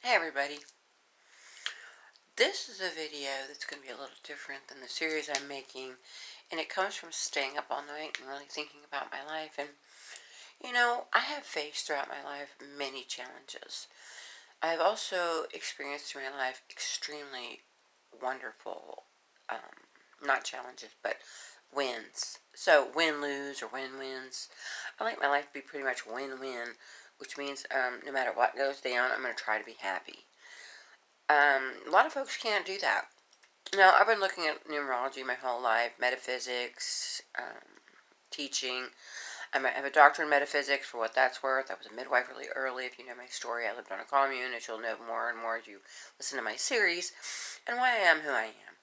Hey everybody, this is a video that's going to be a little different than the series I'm making, and it comes from staying up all night and really thinking about my life. And I have faced throughout my life many challenges. I've also experienced through my life extremely wonderful, not challenges, but wins. So win-lose or win-wins. I like my life to be pretty much win-win, which means no matter what goes down, I'm going to try to be happy. A lot of folks can't do that. Now, I've been looking at numerology my whole life, metaphysics, teaching. I have a doctorate in metaphysics for what that's worth. I was a midwife really early. If you know my story, I lived on a commune, as you'll know more and more as you listen to my series, and why I am who I am.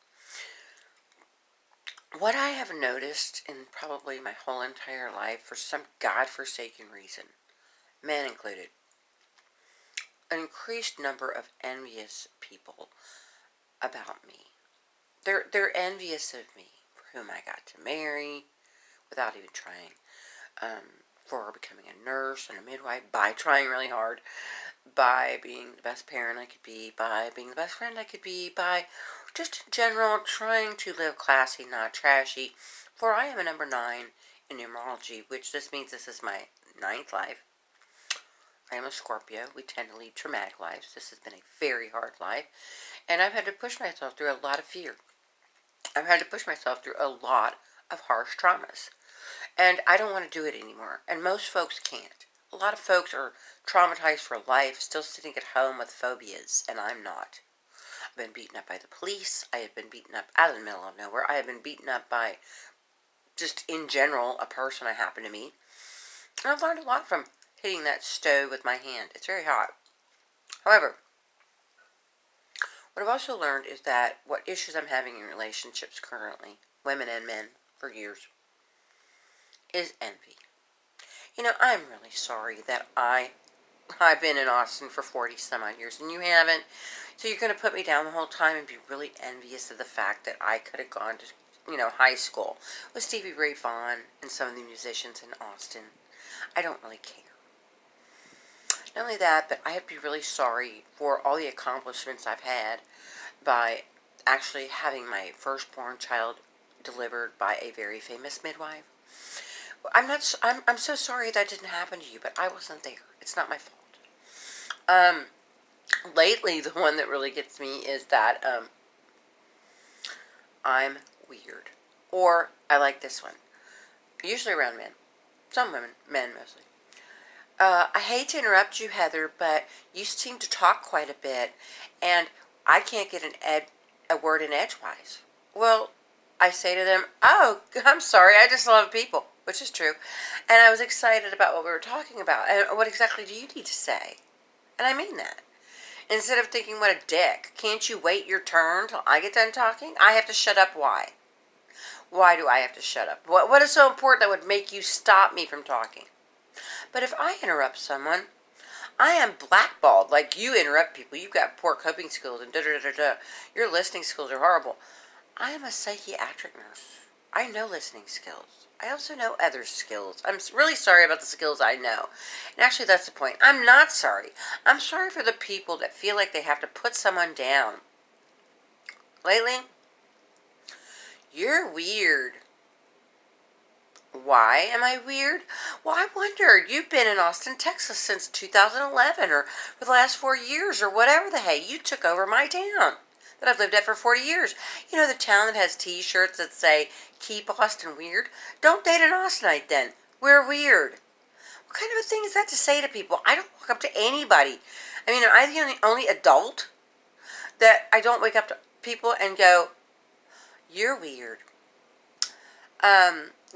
What I have noticed in probably my whole entire life, for some godforsaken reason, men included, an increased number of envious people about me. They're envious of me for whom I got to marry without even trying, for becoming a nurse and a midwife, by trying really hard, by being the best parent I could be, by being the best friend I could be, by just in general trying to live classy, not trashy, for I am a number 9 in numerology, which this means this is my 9th life. I am a Scorpio. We tend to lead traumatic lives. This has been a very hard life, and I've had to push myself through a lot of fear. I've had to push myself through a lot of harsh traumas. And I don't want to do it anymore. And most folks can't. A lot of folks are traumatized for life, still sitting at home with phobias, and I'm not. I've been beaten up by the police. I have been beaten up out of the middle of nowhere. I have been beaten up by, just in general, a person I happen to meet. And I've learned a lot from hitting that stove with my hand. It's very hot. However, what I've also learned is that what issues I'm having in relationships currently, women and men, for years, is envy. I'm really sorry that I've been in Austin for 40 some odd years and you haven't. So you're going to put me down the whole time and be really envious of the fact that I could have gone to, high school with Stevie Ray Vaughan and some of the musicians in Austin. I don't really care. Not only that, but I'd be really sorry for all the accomplishments I've had by actually having my firstborn child delivered by a very famous midwife. I'm so sorry that didn't happen to you, but I wasn't there. It's not my fault. Lately, the one that really gets me is that, I'm weird. Or, I like this one. Usually around men. Some women. Men, mostly. I hate to interrupt you, Heather, but you seem to talk quite a bit, and I can't get a word in edgewise. Well, I say to them, oh, I'm sorry, I just love people, which is true. And I was excited about what we were talking about. And what exactly do you need to say? And I mean that. Instead of thinking, what a dick, can't you wait your turn till I get done talking? I have to shut up. Why? Why do I have to shut up? What is so important that would make you stop me from talking? But if I interrupt someone, I am blackballed. Like, you interrupt people, you've got poor coping skills and da-da-da-da-da. Your listening skills are horrible. I am a psychiatric nurse. I know listening skills. I also know other skills. I'm really sorry about the skills I know. And actually, that's the point. I'm not sorry. I'm sorry for the people that feel like they have to put someone down. Lately, you're weird. Why am I weird? Well, I wonder. You've been in Austin, Texas since 2011 or for the last 4 years or whatever the hey. You took over my town that I've lived at for 40 years. You know, the town that has t-shirts that say, keep Austin weird? Don't date an Austinite then. We're weird. What kind of a thing is that to say to people? I don't walk up to anybody. I mean, am I the only adult that I don't wake up to people and go, you're weird?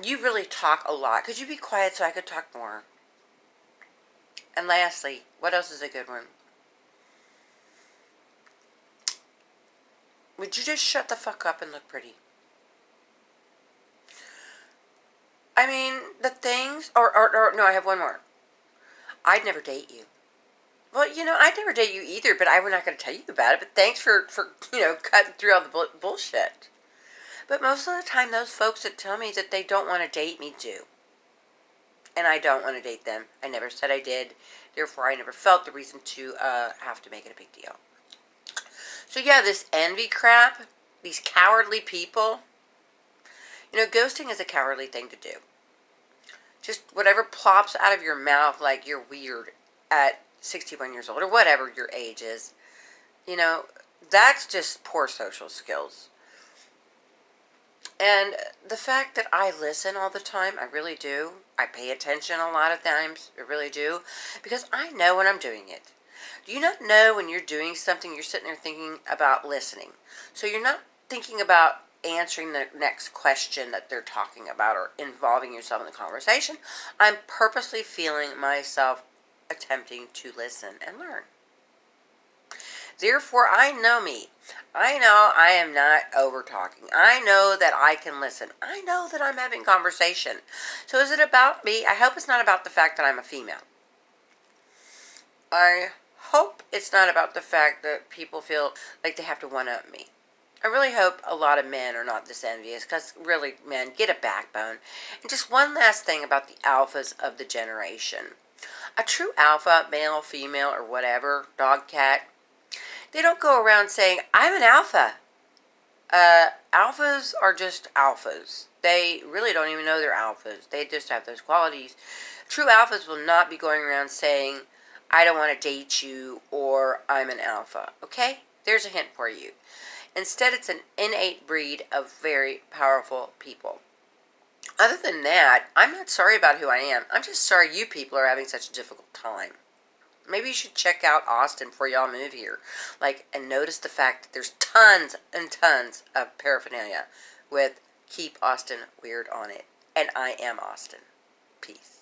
You really talk a lot. Could you be quiet so I could talk more? And lastly, what else is a good one? Would you just shut the fuck up and look pretty? I mean, the things, or no, I have one more. I'd never date you. Well, I'd never date you either, but I'm not going to tell you about it. But thanks for cutting through all the bullshit. But most of the time, those folks that tell me that they don't want to date me do. And I don't want to date them. I never said I did. Therefore, I never felt the reason to have to make it a big deal. So yeah, this envy crap, these cowardly people, ghosting is a cowardly thing to do. Just whatever plops out of your mouth like you're weird at 61 years old or whatever your age is, that's just poor social skills. And the fact that I listen all the time, I really do. I pay attention a lot of times, I really do, because I know when I'm doing it. Do you not know when you're doing something, you're sitting there thinking about listening? So you're not thinking about answering the next question that they're talking about or involving yourself in the conversation. I'm purposely feeling myself attempting to listen and learn. Therefore, I know me. I know I am not over talking. I know that I can listen. I know that I'm having conversation. So is it about me? I hope it's not about the fact that I'm a female. I hope it's not about the fact that people feel like they have to one-up me. I really hope a lot of men are not this envious, because really, men, get a backbone. And just one last thing about the alphas of the generation. A true alpha, male, female, or whatever, dog, cat, they don't go around saying, I'm an alpha. Alphas are just alphas. They really don't even know they're alphas. They just have those qualities. True alphas will not be going around saying, I don't want to date you, or I'm an alpha. Okay? There's a hint for you. Instead, it's an innate breed of very powerful people. Other than that, I'm not sorry about who I am. I'm just sorry you people are having such a difficult time. Maybe you should check out Austin before y'all move here. And notice the fact that there's tons and tons of paraphernalia with Keep Austin Weird on it. And I am Austin. Peace.